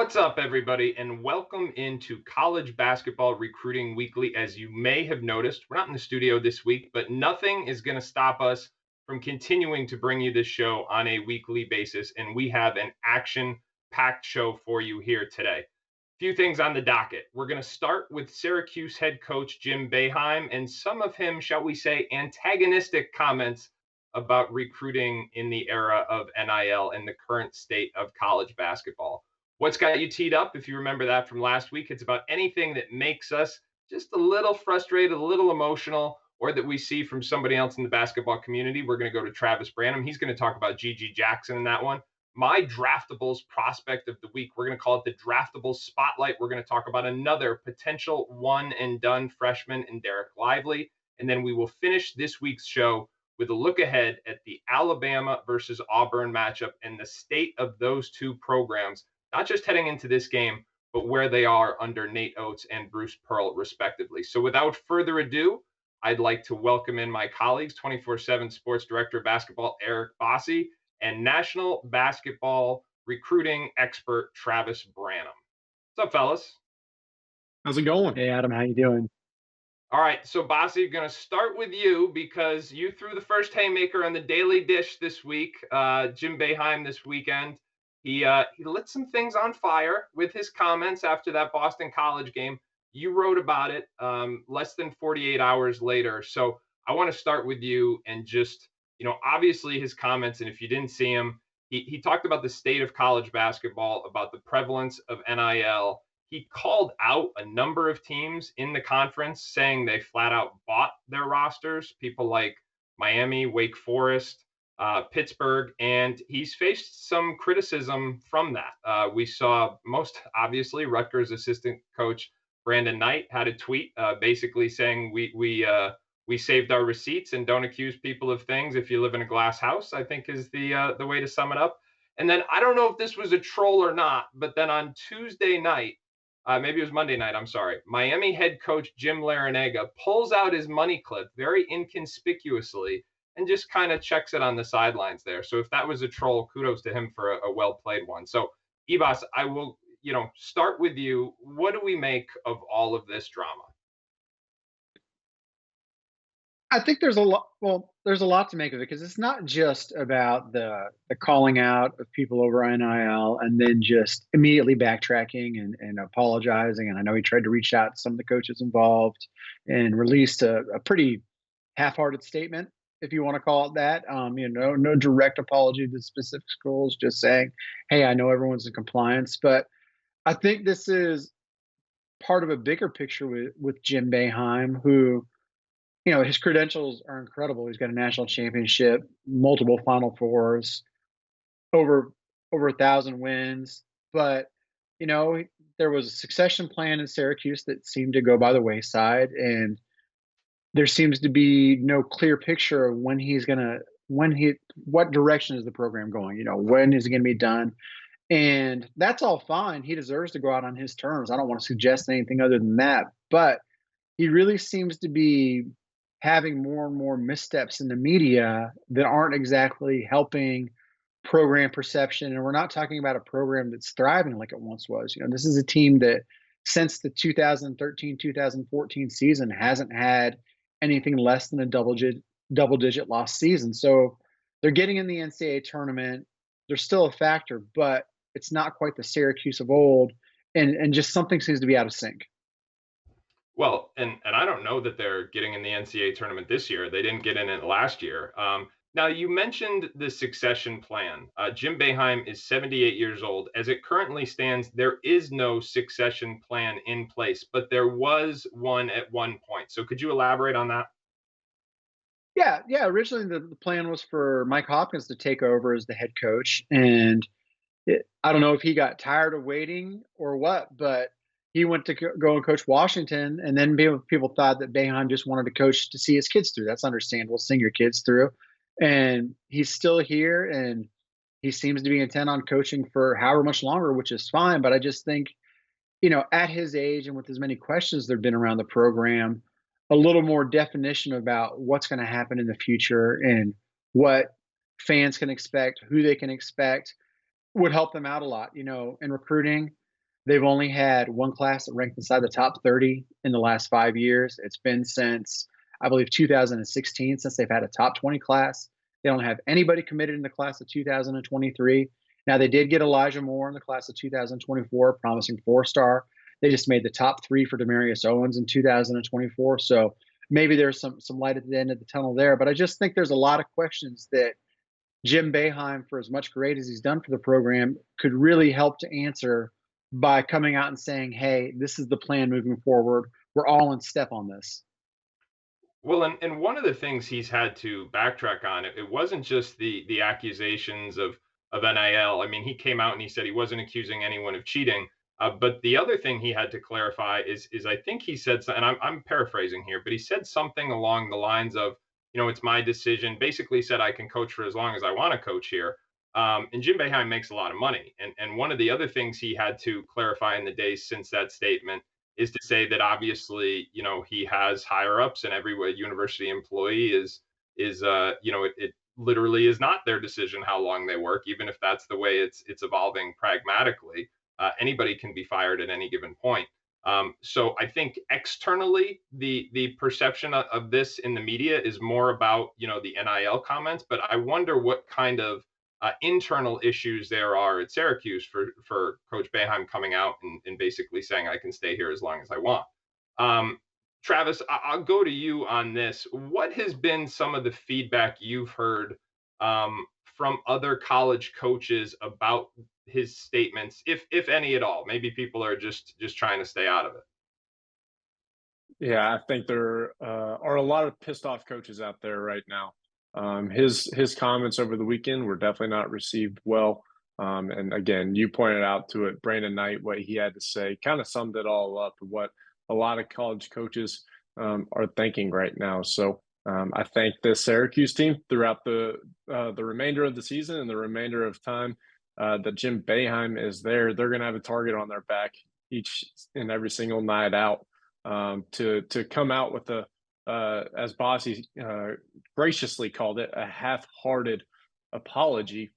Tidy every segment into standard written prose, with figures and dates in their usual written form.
What's up, everybody, and welcome into College Basketball Recruiting Weekly. As you may have noticed, we're not in the studio this week, but nothing is going to stop us from continuing to bring you this show on a weekly basis, and we have an action-packed show for you here today. A few things on the docket. We're going to start with Syracuse head coach Jim Boeheim and some of him, shall we say, antagonistic comments about recruiting in the era of NIL and the current state of college basketball. What's got you teed up? If you remember that from last week, it's about anything that makes us just a little frustrated, a little emotional, or that we see from somebody else in the basketball community. We're going to go to Travis Branham. He's going to talk about G.G. Jackson in that one. My draftables prospect of the week, we're going to call it the draftables spotlight. We're going to talk about another potential one and done freshman in Derrick Lively. And then we will finish this week's show with a look ahead at the Alabama versus Auburn matchup and the state of those two programs, not just heading into this game, but where they are under Nate Oates and Bruce Pearl, respectively. So without further ado, I'd like to welcome in my colleagues, 24/7 Sports Director of Basketball, Eric Bossi, and National Basketball Recruiting Expert, Travis Branham. What's up, fellas? How's it going? Hey, Adam, how you doing? All right, so Bossi, going to start with you because you threw the first haymaker on the Daily Dish this week. Jim Boeheim this weekend. He lit some things on fire with his comments after that Boston College game. You wrote about it less than 48 hours later. So I want to start with you and just, obviously his comments, and if you didn't see him, he talked about the state of college basketball, about the prevalence of NIL. He called out a number of teams in the conference saying they flat out bought their rosters, people like Miami, Wake Forest, Pittsburgh, and he's faced some criticism from that. We saw most obviously Rutgers assistant coach Brandon Knight had a tweet basically saying we saved our receipts and don't accuse people of things if you live in a glass house, I think is the way to sum it up. And then I don't know if this was a troll or not, but then on Tuesday night, maybe it was Monday night, I'm sorry, Miami head coach Jim Larrañaga pulls out his money clip very inconspicuously and just kind of checks it on the sidelines there. So if that was a troll, kudos to him for a well-played one. So, Ibas, I will, start with you. What do we make of all of this drama? I think there's a lot. Well, there's a lot to make of it because it's not just about the calling out of people over NIL and then just immediately backtracking and apologizing. And I know he tried to reach out to some of the coaches involved and released a pretty half-hearted statement, if you want to call it that. No direct apology to specific schools, just saying, hey, I know everyone's in compliance. But I think this is part of a bigger picture with Jim Boeheim, who, his credentials are incredible. He's got a national championship, multiple Final Fours, over 1,000 wins. But, there was a succession plan in Syracuse that seemed to go by the wayside. And there seems to be no clear picture of what direction is the program going? When is it going to be done? And that's all fine. He deserves to go out on his terms. I don't want to suggest anything other than that. But he really seems to be having more and more missteps in the media that aren't exactly helping program perception. And we're not talking about a program that's thriving like it once was. This is a team that since the 2013-2014 season hasn't had anything less than a double-digit loss season. So they're getting in the NCAA tournament. They're still a factor, but it's not quite the Syracuse of old. And just something seems to be out of sync. Well, and I don't know that they're getting in the NCAA tournament this year. They didn't get in it last year. Now, you mentioned the succession plan. Jim Boeheim is 78 years old. As it currently stands, there is no succession plan in place, but there was one at one point. So could you elaborate on that? Yeah. Originally, the plan was for Mike Hopkins to take over as the head coach. And I don't know if he got tired of waiting or what, but he went to go and coach Washington, and then people thought that Boeheim just wanted to coach to see his kids through. That's understandable, seeing your kids through. And he's still here, and he seems to be intent on coaching for however much longer, which is fine. But I just think, at his age and with as many questions there have been around the program, a little more definition about what's going to happen in the future and what fans can expect, who they can expect, would help them out a lot. In recruiting, They've only had one class that ranked inside the top 30 in the last 5 years. It's been since, I believe, 2016 since they've had a top 20 class. They don't have anybody committed in the class of 2023. Now, they did get Elijah Moore in the class of 2024, promising four-star. They just made the top three for Demarius Owens in 2024. So maybe there's some light at the end of the tunnel there. But I just think there's a lot of questions that Jim Boeheim, for as much great as he's done for the program, could really help to answer by coming out and saying, hey, this is the plan moving forward. We're all in step on this. Well, and one of the things he's had to backtrack on, it wasn't just the accusations of NIL. I mean, he came out and he said he wasn't accusing anyone of cheating. But the other thing he had to clarify is I think he said, and I'm paraphrasing here, but he said something along the lines of, it's my decision. Basically said I can coach for as long as I want to coach here. And Jim Boeheim makes a lot of money. And one of the other things he had to clarify in the days since that statement is to say that obviously, he has higher ups, and every university employee it literally is not their decision how long they work, even if that's the way it's evolving pragmatically. Anybody can be fired at any given point. So I think externally, the perception of this in the media is more about, the NIL comments, but I wonder what kind of internal issues there are at Syracuse for Coach Boeheim coming out and basically saying I can stay here as long as I want. Travis, I'll go to you on this. What has been some of the feedback you've heard from other college coaches about his statements, if any at all? Maybe people are just trying to stay out of it. Yeah, I think there are a lot of pissed off coaches out there right now. His comments over the weekend were definitely not received well. And again, you pointed out to it, Brandon Knight, what he had to say kind of summed it all up, what a lot of college coaches are thinking right now. So I think the Syracuse team throughout the remainder of the season and the remainder of time that Jim Boeheim is there, they're going to have a target on their back each and every single night out to come out with as Bossi graciously called it, a half-hearted apology,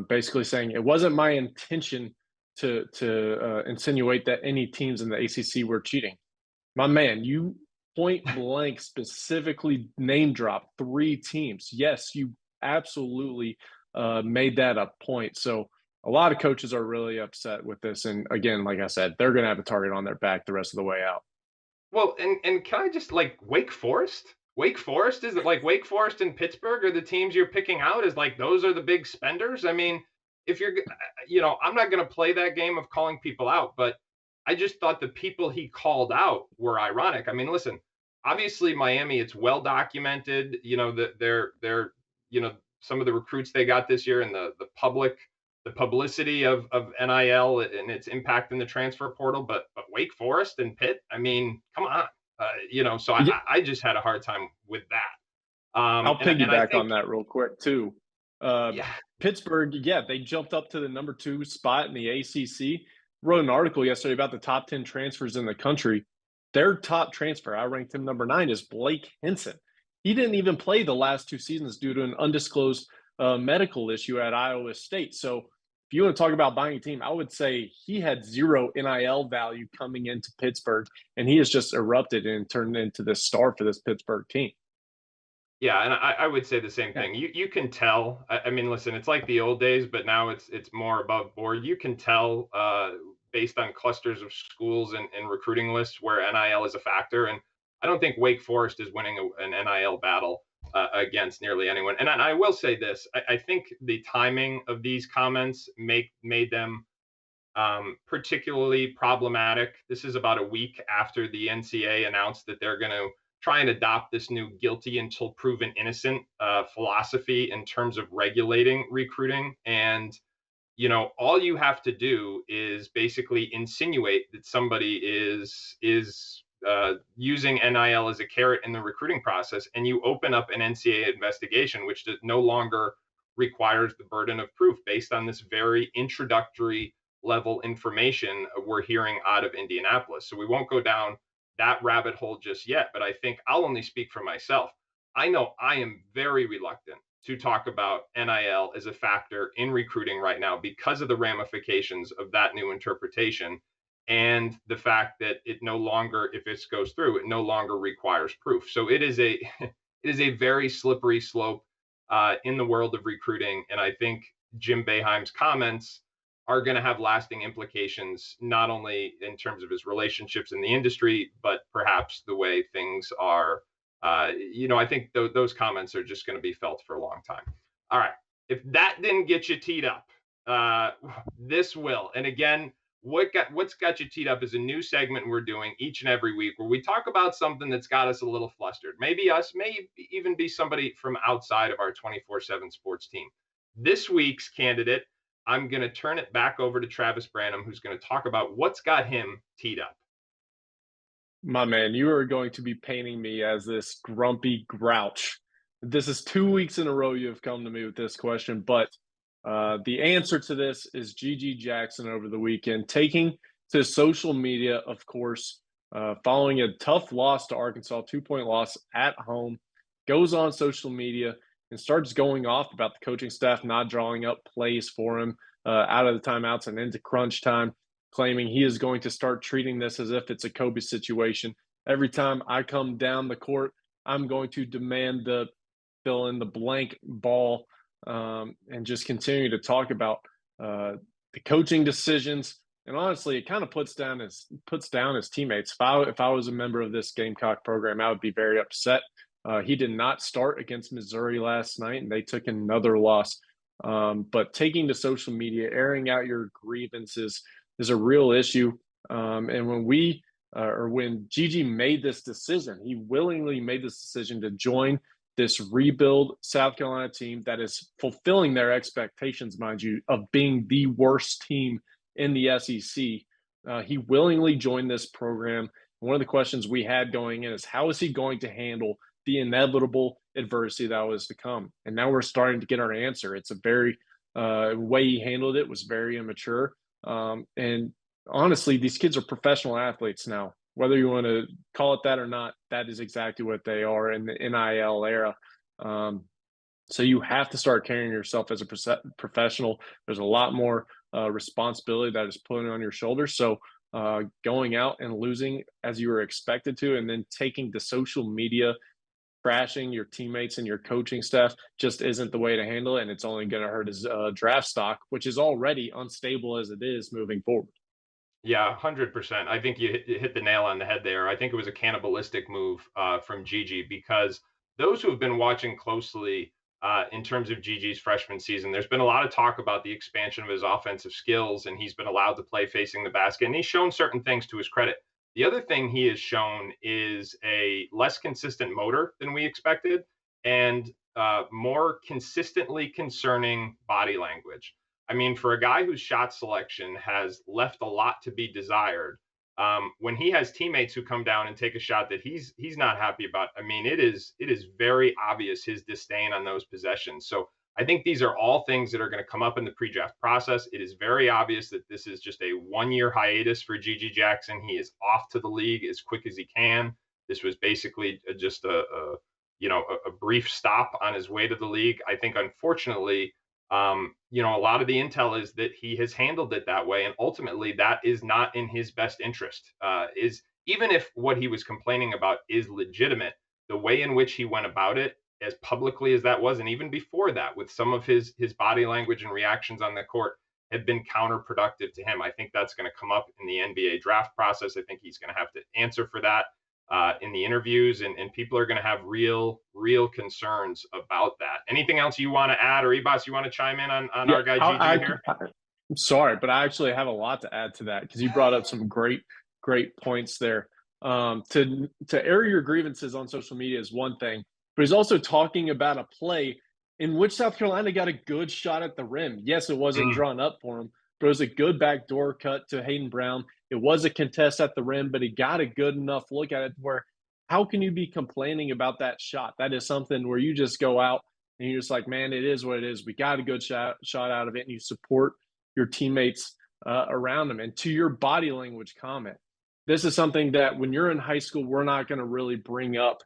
basically saying it wasn't my intention to insinuate that any teams in the ACC were cheating. My man, you point blank specifically name drop 3 teams. Yes, you absolutely made that a point. So a lot of coaches are really upset with this. And again, like I said, they're going to have a target on their back the rest of the way out. Well, and can I just Wake Forest? Wake Forest, is it like Wake Forest and Pittsburgh are the teams you're picking out as those are the big spenders? I mean, if you're, I'm not going to play that game of calling people out, but I just thought the people he called out were ironic. I mean, listen, obviously Miami, it's well documented, that they're, some of the recruits they got this year and the publicity of NIL and its impact in the transfer portal, but Wake Forest and Pitt, I mean, come on, So I just had a hard time with that. I'll piggyback on that real quick too. Yeah. Pittsburgh, they jumped up to the number 2 spot in the ACC. Wrote an article yesterday about the top 10 transfers in the country. Their top transfer, I ranked him number 9, is Blake Henson. He didn't even play the last 2 seasons due to an undisclosed medical issue at Iowa State. So if you want to talk about buying a team, I would say he had 0 NIL value coming into Pittsburgh, and he has just erupted and turned into this star for this Pittsburgh team. Yeah, and I would say the same thing. You can tell. I mean, listen, it's like the old days, but now it's more above board. You can tell based on clusters of schools and recruiting lists where NIL is a factor. And I don't think Wake Forest is winning an NIL battle against nearly anyone. And I will say this: I think the timing of these comments made them particularly problematic. This is about a week after the NCAA announced that they're going to try and adopt this new guilty until proven innocent philosophy in terms of regulating recruiting. And, all you have to do is basically insinuate that somebody is using NIL as a carrot in the recruiting process, and you open up an NCAA investigation, which no longer requires the burden of proof based on this very introductory level information we're hearing out of Indianapolis. So we won't go down that rabbit hole just yet, but I think I'll only speak for myself. I know I am very reluctant to talk about NIL as a factor in recruiting right now because of the ramifications of that new interpretation. and the fact that it no longer, if this goes through, it no longer requires proof. So it is a it is a very slippery slope in the world of recruiting, and I think Jim Boeheim's comments are going to have lasting implications, not only in terms of his relationships in the industry, but perhaps the way things are. I think those comments are just going to be felt for a long time. All right. If that didn't get you teed up, this will. And again, what's got you teed up is a new segment we're doing each and every week where we talk about something that's got us a little flustered. Maybe us, may even be somebody from outside of our 24/7 sports team. This week's candidate, I'm going to turn it back over to Travis Branham, who's going to talk about what's got him teed up. My man, you are going to be painting me as this grumpy grouch. This is 2 weeks in a row you have come to me with this question, but the answer to this is Gigi Jackson over the weekend, taking to social media, of course, following a tough loss to Arkansas, 2-point loss at home, goes on social media and starts going off about the coaching staff not drawing up plays for him out of the timeouts and into crunch time, claiming he is going to start treating this as if it's a Kobe situation. Every time I come down the court, I'm going to demand the fill in the blank ball, and just continue to talk about the coaching decisions. And honestly, it kind of puts down his teammates. If I was a member of this Gamecock program, I would be very upset. He did not start against Missouri last night, and they took another loss. But taking to social media, airing out your grievances is a real issue. And when Gigi made this decision, he willingly made this decision to join this rebuild South Carolina team that is fulfilling their expectations, mind you, of being the worst team in the SEC. He willingly joined this program. One of the questions we had going in is, how is he going to handle the inevitable adversity that was to come? And now we're starting to get our answer. It's a very way he handled it was very immature. And honestly, these kids are professional athletes now. Whether you want to call it that or not, that is exactly what they are in the NIL era. So you have to start carrying yourself as a professional. There's a lot more responsibility that is put on your shoulders. So going out and losing as you were expected to, and then taking to social media, crashing your teammates and your coaching staff just isn't the way to handle it. And it's only going to hurt his draft stock, which is already unstable as it is moving forward. Yeah, 100%. I think you hit the nail on the head there. I think it was a cannibalistic move from Gigi, because those who have been watching closely in terms of Gigi's freshman season, there's been a lot of talk about the expansion of his offensive skills, and he's been allowed to play facing the basket, and he's shown certain things to his credit. The other thing he has shown is a less consistent motor than we expected, and more consistently concerning body language. I mean, for a guy whose shot selection has left a lot to be desired, when he has teammates who come down and take a shot that he's not happy about, I mean, it is very obvious his disdain on those possessions. So I think these are all things that are going to come up in the pre-draft process. It is very obvious that this is just a one-year hiatus for Gigi Jackson. He is off to the league as quick as he can. This was basically just a brief stop on his way to the league. I think, unfortunately, a lot of the intel is that he has handled it that way, and ultimately that is not in his best interest. Even if what he was complaining about is legitimate, the way in which he went about it, as publicly as that was, and even before that, with some of his body language and reactions on the court, have been counterproductive to him. I think that's going to come up in the NBA draft process. I think he's going to have to answer for that in the interviews, and people are going to have real concerns about that. Anything else you want to add, or Ebos, you want to chime in on our guy Gigi here? I'm sorry, but I actually have a lot to add to that, because you brought up some great points there. To air your grievances on social media is one thing, but he's also talking about a play in which South Carolina got a good shot at the rim. Yes, it wasn't drawn up for him, but it was a good backdoor cut to Hayden Brown. It was a contest at the rim, but he got a good enough look at it where, how can you be complaining about that shot? That is something where you just go out and you're just like, man, it is what it is. We got a good shot out of it, and you support your teammates around them. And to your body language comment, this is something that when you're in high school, we're not going to really bring up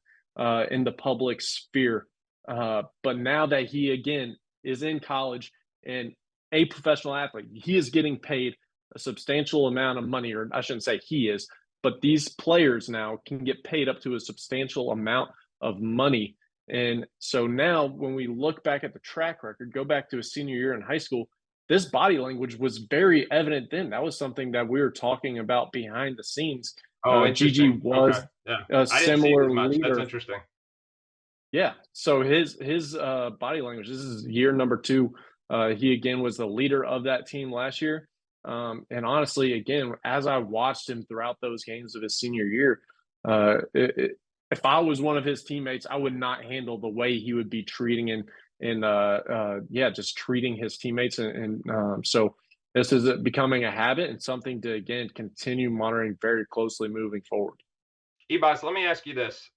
in the public sphere. But now that he, again, is in college and a professional athlete, he is getting paid a substantial amount of money, or I shouldn't say he is, but these players now can get paid up to a substantial amount of money. And so now when we look back at the track record, go back to his senior year in high school, this body language was very evident then. That was something that we were talking about behind the scenes. Oh, Gigi interesting. was Okay. Yeah. a I didn't see it similar as much. That's leader. interesting. Yeah. So his body language. This is year number 2. He again was the leader of that team last year. And honestly, again, as I watched him throughout those games of his senior year, if I was one of his teammates, I would not handle the way he would be treating just treating his teammates. So this is becoming a habit and something to, again, continue monitoring very closely moving forward. Boss, let me ask you this.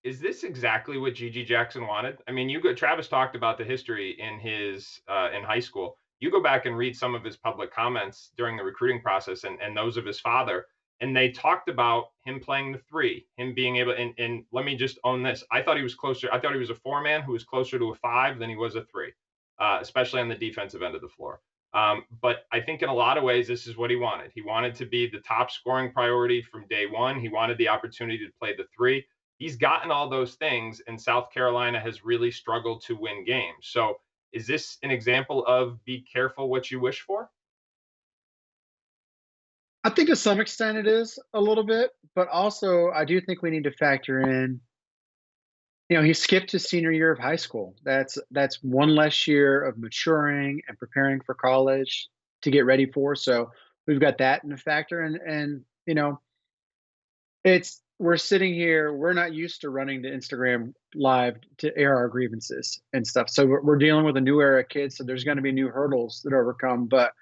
Is this exactly what Gigi Jackson wanted? I mean, Travis talked about the history in his in high school. You go back and read some of his public comments during the recruiting process and those of his father, and they talked about him playing the 3, him being able, and let me just own this. I thought he was closer. I thought he was a 4-man who was closer to a 5 than he was a 3, especially on the defensive end of the floor. But I think in a lot of ways, this is what he wanted. He wanted to be the top scoring priority from day one. He wanted the opportunity to play the 3. He's gotten all those things, and South Carolina has really struggled to win games. So is this an example of be careful what you wish for? I think to some extent it is a little bit, but also I do think we need to factor in, he skipped his senior year of high school. That's one less year of maturing and preparing for college to get ready for. So we've got that in a factor. And we're sitting here, we're not used to running to Instagram live to air our grievances and stuff. So we're dealing with a new era of kids. So there's going to be new hurdles that overcome. But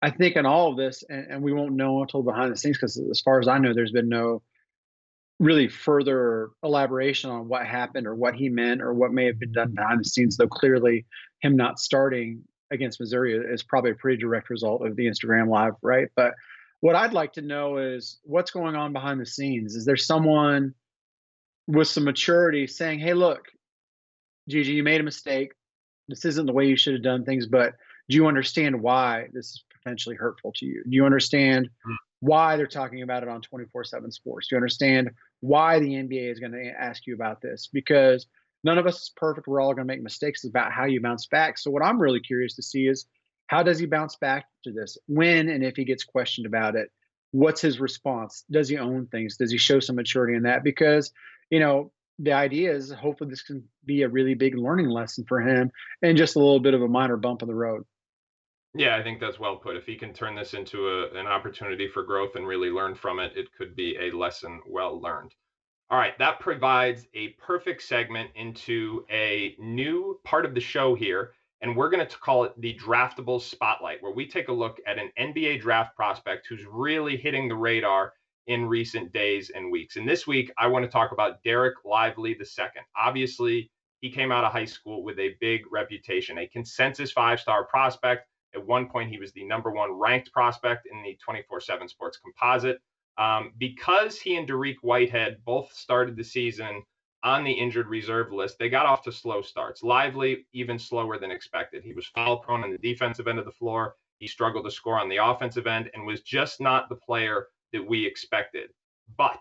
I think in all of this, and we won't know until behind the scenes, because as far as I know, there's been no really further elaboration on what happened or what he meant or what may have been done behind the scenes, though clearly him not starting against Missouri is probably a pretty direct result of the Instagram live, right? But what I'd like to know is what's going on behind the scenes. Is there someone with some maturity saying, hey, look, Gigi, you made a mistake. This isn't the way you should have done things, but do you understand why this is potentially hurtful to you? Do you understand why they're talking about it on 24/7 Sports? Do you understand why the NBA is going to ask you about this? Because none of us is perfect. We're all going to make mistakes. It's about how you bounce back. So what I'm really curious to see is, how does he bounce back to this? When and if he gets questioned about it, what's his response? Does he own things? Does he show some maturity in that? Because, the idea is hopefully this can be a really big learning lesson for him and just a little bit of a minor bump in the road. Yeah, I think that's well put. If he can turn this into an opportunity for growth and really learn from it, it could be a lesson well learned. All right, that provides a perfect segment into a new part of the show here. And we're going to call it the Draftable Spotlight, where we take a look at an NBA draft prospect who's really hitting the radar in recent days and weeks. And this week, I want to talk about Derrick Lively II. Obviously, he came out of high school with a big reputation, a consensus 5-star prospect. At one point, he was the #1 ranked prospect in the 24/7 Sports composite. Because he and Derrick Whitehead both started the season on the injured reserve list, they got off to slow starts. Lively, even slower than expected. He was foul prone on the defensive end of the floor. He struggled to score on the offensive end and was just not the player that we expected. But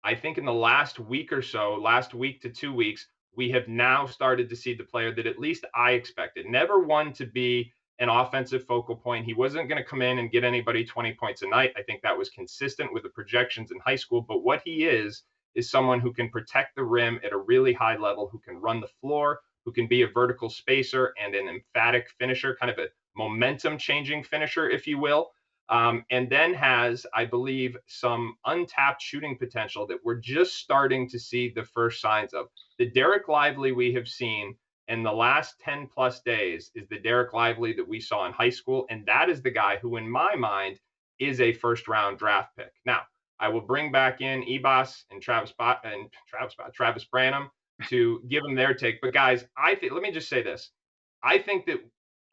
I think in the last week or so, last week to 2 weeks, we have now started to see the player that at least I expected. Never one to be an offensive focal point. He wasn't going to come in and get anybody 20 points a night. I think that was consistent with the projections in high school. But what he is someone who can protect the rim at a really high level, who can run the floor, who can be a vertical spacer and an emphatic finisher, kind of a momentum changing finisher, if you will. And then has, I believe, some untapped shooting potential that we're just starting to see the first signs of. The Derrick Lively we have seen in the last 10 plus days is the Derrick Lively that we saw in high school. And that is the guy who, in my mind, is a first round draft pick. Now, I will bring back in Ebos and Travis Branham to give them their take. But guys, let me just say this. I think that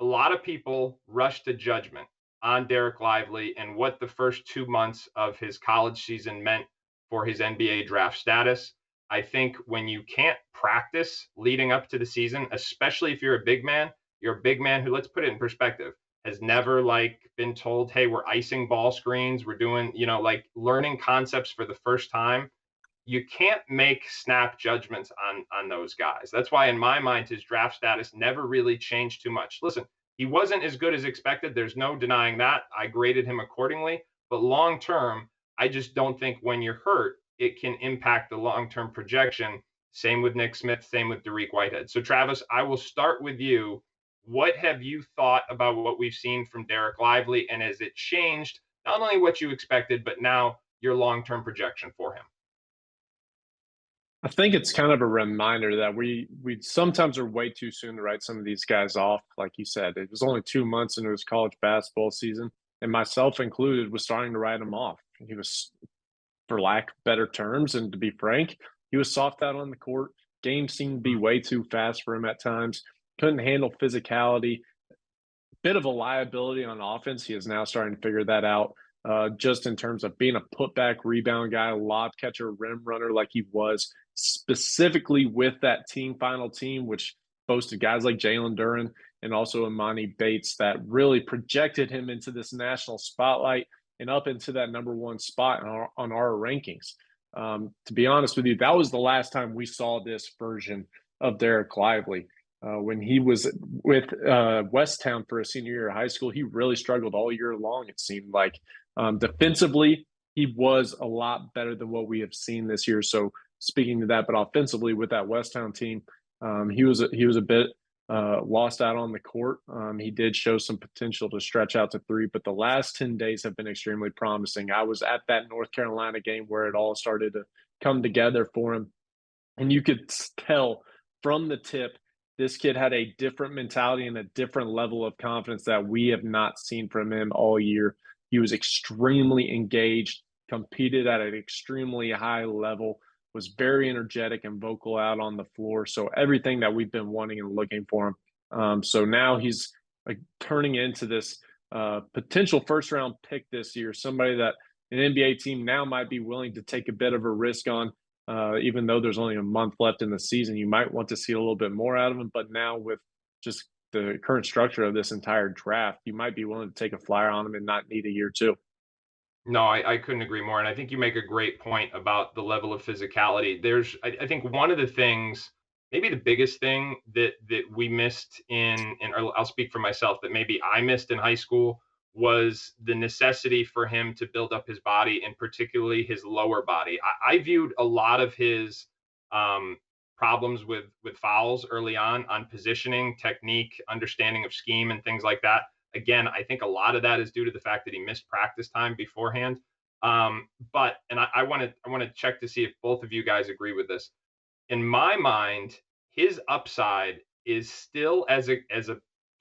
a lot of people rush to judgment on Derrick Lively and what the first 2 months of his college season meant for his NBA draft status. I think when you can't practice leading up to the season, especially if you're a big man who, let's put it in perspective, has never been told, hey, we're icing ball screens, we're doing, learning concepts for the first time. You can't make snap judgments on those guys. That's why in my mind his draft status never really changed too much. Listen, he wasn't as good as expected. There's no denying that. I graded him accordingly, but long term, I just don't think when you're hurt, it can impact the long-term projection. Same with Nick Smith, same with Dariq Whitehead. So Travis, I will start with you. What have you thought about what we've seen from Derrick Lively, and has it changed not only what you expected, but now your long-term projection for him? I think it's kind of a reminder that we sometimes are way too soon to write some of these guys off. Like you said, it was only 2 months into his college basketball season, and myself included was starting to write him off. He was, for lack of better terms, and to be frank, he was soft out on the court. Games seemed to be way too fast for him at times. Couldn't handle physicality. Bit of a liability on offense. He is now starting to figure that out. Just in terms of being a putback rebound guy, lob catcher, rim runner like he was, specifically with that final team, which boasted guys like Jalen Duren and also Imani Bates that really projected him into this national spotlight and up into that #1 spot on our rankings. To be honest with you, that was the last time we saw this version of Derrick Lively. When he was with Westtown for a senior year of high school, he really struggled all year long, it seemed like. Defensively, he was a lot better than what we have seen this year. So speaking to that, but offensively with that Westtown team, he was a bit lost out on the court. He did show some potential to stretch out to three, but the last 10 days have been extremely promising. I was at that North Carolina game where it all started to come together for him, and you could tell from the tip this kid had a different mentality and a different level of confidence that we have not seen from him all year. He was extremely engaged, competed at an extremely high level, was very energetic and vocal out on the floor. So everything that we've been wanting and looking for him. So now he's turning into this potential first-round pick this year, somebody that an NBA team now might be willing to take a bit of a risk on. Even though there's only a month left in the season, you might want to see a little bit more out of him. But now with just the current structure of this entire draft, you might be willing to take a flyer on him and not need a year too. No, I couldn't agree more. And I think you make a great point about the level of physicality. I think one of the things, maybe the biggest thing that we missed or I'll speak for myself, that maybe I missed in high school, was the necessity for him to build up his body, and particularly his lower body. I viewed a lot of his problems with fouls early on positioning, technique, understanding of scheme, and things like that. Again, I think a lot of that is due to the fact that he missed practice time beforehand. But I want to check to see if both of you guys agree with this. In my mind, his upside is still as a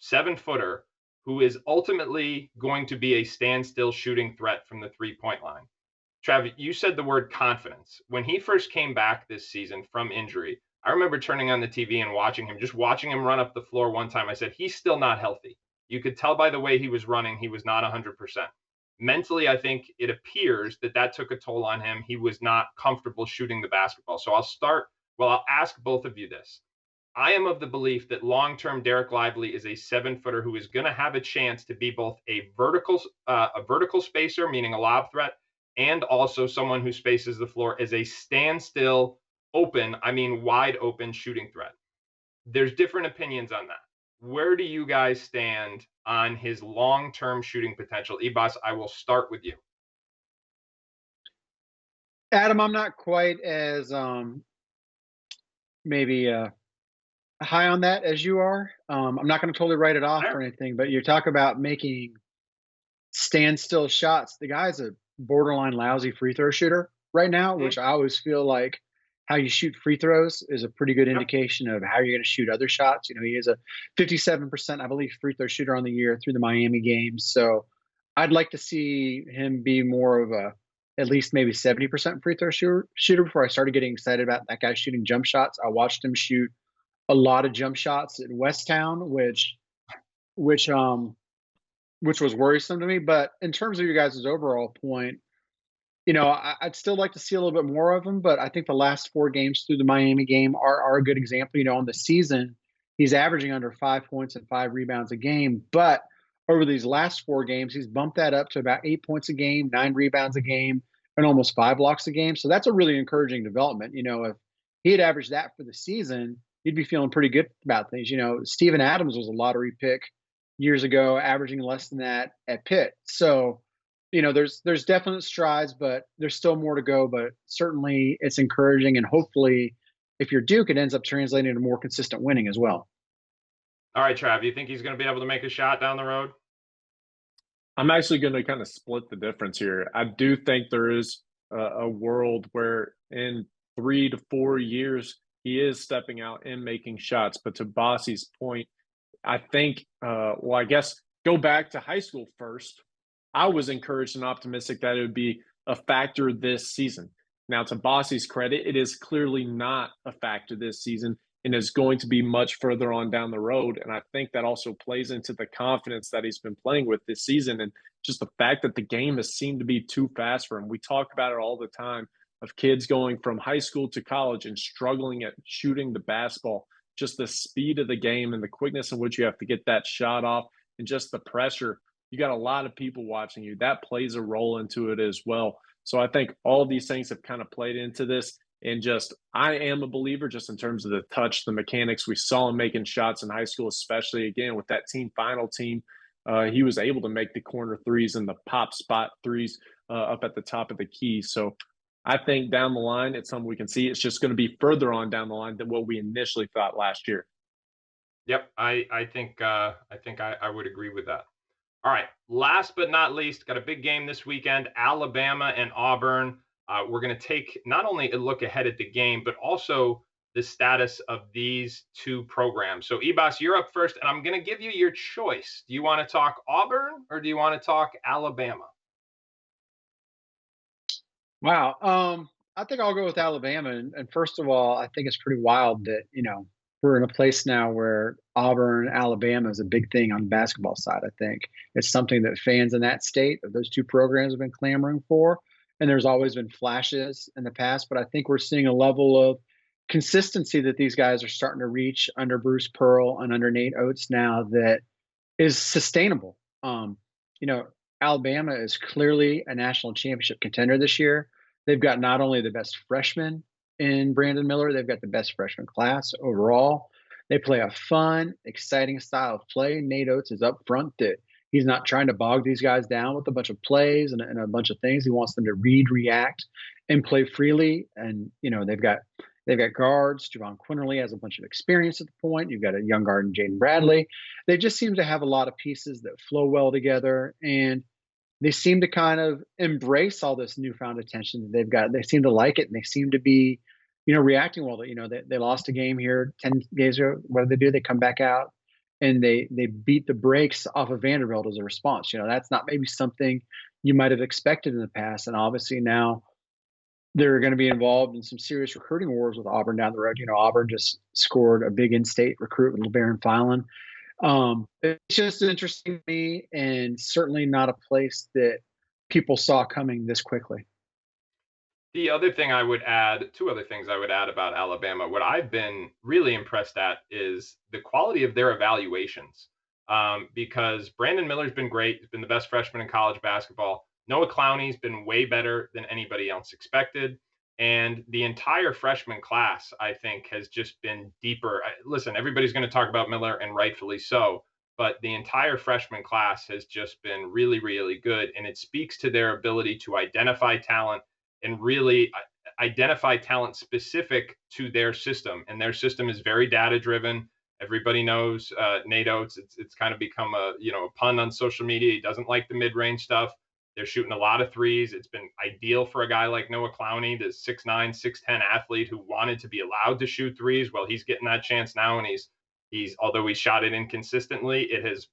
7-footer who is ultimately going to be a standstill shooting threat from the 3-point line. Trav, you said the word confidence. When he first came back this season from injury, I remember turning on the TV and watching him run up the floor one time. I said, he's still not healthy. You could tell by the way he was running, he was not 100%. Mentally, I think it appears that took a toll on him. He was not comfortable shooting the basketball. So I'll ask both of you this. I am of the belief that long-term Derrick Lively is a 7-footer who is going to have a chance to be both a vertical spacer, meaning a lob threat, and also someone who spaces the floor as a standstill, wide open shooting threat. There's different opinions on that. Where do you guys stand on his long-term shooting potential? Ibas, I will start with you. Adam, I'm not quite as maybe high on that as you are. I'm not going to totally write it off or anything, but you talk about making standstill shots. The guy's a borderline lousy free throw shooter right now, which I always feel like how you shoot free throws is a pretty good indication of how you're going to shoot other shots. You know, he is a 57%, I believe, free throw shooter on the year through the Miami games. So I'd like to see him be more of at least maybe 70% free throw shooter before I started getting excited about that guy shooting jump shots. I watched him shoot a lot of jump shots at Westtown, which was worrisome to me. But in terms of your guys' overall point, you know, I'd still like to see a little bit more of him, but I think the last 4 games through the Miami game are a good example. You know, on the season, he's averaging under 5 points and 5 rebounds a game, but over these last 4 games, he's bumped that up to about 8 points a game, 9 rebounds a game, and almost 5 blocks a game. So that's a really encouraging development. If he had averaged that for the season, you'd be feeling pretty good about things. Steven Adams was a lottery pick years ago, averaging less than that at Pitt. So, there's definite strides, but there's still more to go. But certainly it's encouraging, and hopefully, if you're Duke, it ends up translating into more consistent winning as well. All right, Trav, you think he's going to be able to make a shot down the road? I'm actually going to kind of split the difference here. I do think there is a world where in 3 to 4 years, he is stepping out and making shots. But to Bossi's point, I think, I guess go back to high school first. I was encouraged and optimistic that it would be a factor this season. Now, to Bossi's credit, it is clearly not a factor this season and is going to be much further on down the road. And I think that also plays into the confidence that he's been playing with this season and just the fact that the game has seemed to be too fast for him. We talk about it all the time of kids going from high school to college and struggling at shooting the basketball, just the speed of the game and the quickness in which you have to get that shot off and just the pressure. You got a lot of people watching you. That plays a role into it as well. So I think all of these things have kind of played into this. And just, I am a believer just in terms of the touch, the mechanics. We saw him making shots in high school, especially again with that team final team. He was able to make the corner threes and the pop spot threes up at the top of the key. So I think down the line, it's something we can see. It's just going to be further on down the line than what we initially thought last year. Yep, I think I would agree with that. All right, last but not least, got a big game this weekend, Alabama and Auburn. We're going to take not only a look ahead at the game, but also the status of these two programs. So, Ebos, you're up first, and I'm going to give you your choice. Do you want to talk Auburn or do you want to talk Alabama? Wow. I think I'll go with Alabama. And first of all, I think it's pretty wild that, we're in a place now where Auburn, Alabama is a big thing on the basketball side. I think it's something that fans in that state of those two programs have been clamoring for. And there's always been flashes in the past, but I think we're seeing a level of consistency that these guys are starting to reach under Bruce Pearl and under Nate Oates now that is sustainable. You know, Alabama is clearly a national championship contender this year. They've got not only the best freshman in Brandon Miller, they've got the best freshman class overall. They play a fun, exciting style of play. Nate Oates is up front that he's not trying to bog these guys down with a bunch of plays and a bunch of things. He wants them to read, react, and play freely. And they've got guards. Javon Quinterly has a bunch of experience at the point. You've got a young guard in Jaden Bradley. They just seem to have a lot of pieces that flow well together, and they seem to kind of embrace all this newfound attention that they've got. They seem to like it, and they seem to be, reacting well. They lost a game here 10 days ago. What did they do? They come back out and they beat the brakes off of Vanderbilt as a response. That's not maybe something you might have expected in the past, and obviously now they're going to be involved in some serious recruiting wars with Auburn down the road. Auburn just scored a big in-state recruit with LeBaron Filan. It's just interesting to me, and certainly not a place that people saw coming this quickly. The other thing I would add, two other things I would add about Alabama, what I've been really impressed at is the quality of their evaluations. Because Brandon Miller's been great. He's been the best freshman in college basketball. Noah Clowney's been way better than anybody else expected. And the entire freshman class, I think, has just been deeper. Listen, everybody's going to talk about Miller, and rightfully so, but the entire freshman class has just been really, really good. And it speaks to their ability to identify talent and really identify talent specific to their system. And their system is very data driven. Everybody knows Nate Oates. It's kind of become a pun on social media. He doesn't like the mid-range stuff. They're shooting a lot of threes. It's been ideal for a guy like Noah Clowney, the 6'9", 6'10" athlete who wanted to be allowed to shoot threes. Well, he's getting that chance now, and he's although he shot it inconsistently, it has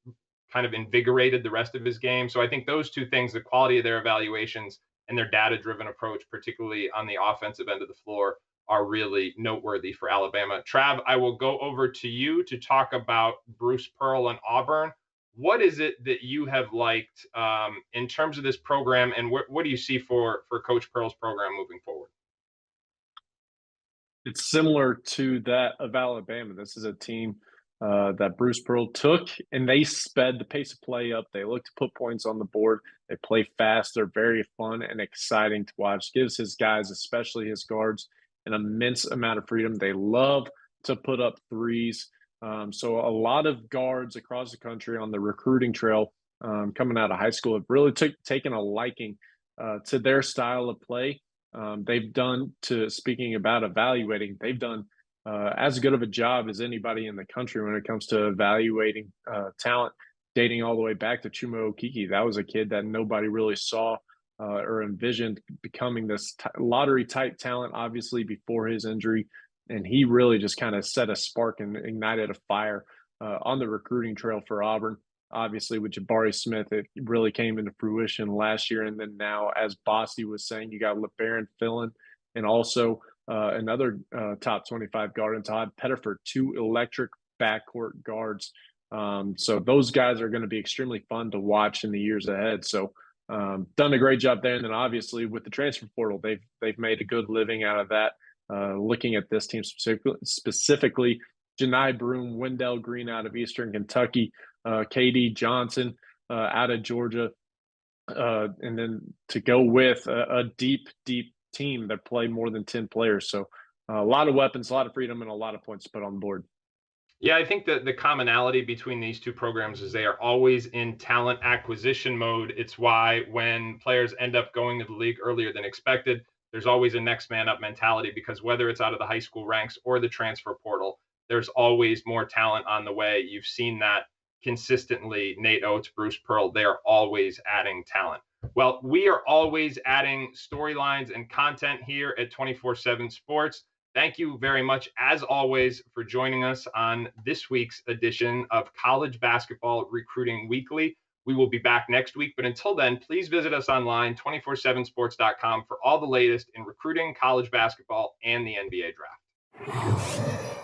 kind of invigorated the rest of his game. So I think those two things, the quality of their evaluations and their data-driven approach, particularly on the offensive end of the floor, are really noteworthy for Alabama. Trav, I will go over to you to talk about Bruce Pearl and Auburn. What is it that you have liked in terms of this program, and what do you see for Coach Pearl's program moving forward? It's similar to that of Alabama. This is a team that Bruce Pearl took, and they sped the pace of play up. They look to put points on the board. They play fast. They're very fun and exciting to watch. Gives his guys, especially his guards, an immense amount of freedom. They love to put up threes. So a lot of guards across the country on the recruiting trail coming out of high school have really taken a liking to their style of play. They've done, speaking about evaluating, they've done as good of a job as anybody in the country when it comes to evaluating talent, dating all the way back to Chuma Okeke. That was a kid that nobody really saw or envisioned becoming this lottery type talent, obviously before his injury. And he really just kind of set a spark and ignited a fire on the recruiting trail for Auburn. Obviously, with Jabari Smith, it really came into fruition last year. And then now, as Bossi was saying, you got LeBaron Fillin and also another top 25 guard in Todd Pettiford, 2 electric backcourt guards. So those guys are going to be extremely fun to watch in the years ahead. So done a great job there. And then obviously with the transfer portal, they've made a good living out of that. Looking at this team specifically, Janai Broom, Wendell Green out of Eastern Kentucky, KD Johnson out of Georgia, and then to go with a deep team that play more than 10 players. So a lot of weapons, a lot of freedom, and a lot of points to put on the board. Yeah, I think that the commonality between these two programs is they are always in talent acquisition mode. It's why when players end up going to the league earlier than expected, there's always a next man up mentality, because whether it's out of the high school ranks or the transfer portal, there's always more talent on the way. You've seen that consistently. Nate Oates, Bruce Pearl, they are always adding talent. Well, we are always adding storylines and content here at 24/7 Sports. Thank you very much, as always, for joining us on this week's edition of College Basketball Recruiting Weekly. We will be back next week, but until then, please visit us online, 247sports.com, for all the latest in recruiting, college basketball, and the NBA draft.